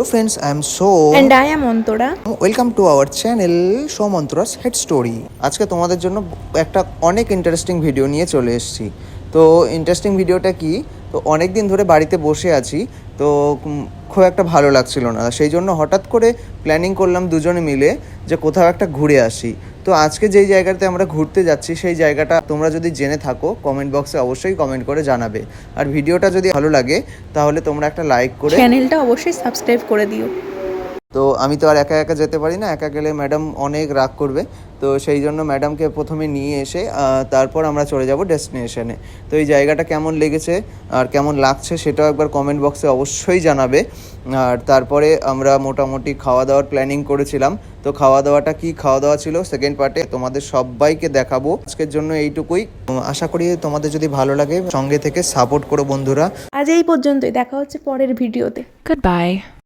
Hello friends, I am So And I am Antara. Welcome to our channel Somantaras head story. আজকে তোমাদের জন্য একটা অনেক ইন্টারেস্টিং ভিডিও নিয়ে চলে এসেছি। তো ইন্টারেস্টিং ভিডিওটা কি, তো অনেক দিন ধরে বাড়িতে বসে আছি, তো খুব একটা ভালো লাগছিল না, সেই জন্য হঠাৎ করে প্ল্যানিং করলাম দুজনে মিলে যে কোথাও একটা ঘুরে আসি। তো আজকে যেই জায়গাতে আমরা ঘুরতে যাচ্ছি সেই জায়গাটা তোমরা যদি জেনে থাকো কমেন্ট বক্সে অবশ্যই কমেন্ট করে জানাবে। আর ভিডিওটা যদি ভালো লাগে তাহলে তোমরা একটা লাইক করে চ্যানেলটা অবশ্যই সাবস্ক্রাইব করে দিও। তো আমি তো আর একা একা যেতে পারি না, একা গেলে ম্যাডাম অনেক রাগ করবে। তো সেই জন্য ম্যাডামকে প্রথমে নিয়ে এসে তারপর আমরা চলে যাব ডেস্টিনেশনে। তো এই জায়গাটা কেমন লেগেছে আর কেমন লাগছে সেটাও একবার কমেন্ট বক্সে অবশ্যই জানাবে। আর তারপরে আমরা মোটামুটি খাওয়া দাওয়ার প্ল্যানিং করেছিলাম। তো খাওয়া দাওয়াটা কি খাওয়া দাওয়া ছিল সেকেন্ড পার্টে তোমাদের সবাইকে দেখাবো। আজকের জন্য এইটুকুই। আশা করি তোমাদের যদি ভালো লাগে সঙ্গে থেকে সাপোর্ট করো বন্ধুরা। আজ এই পর্যন্তই, দেখা হচ্ছে পরের ভিডিওতে। Goodbye.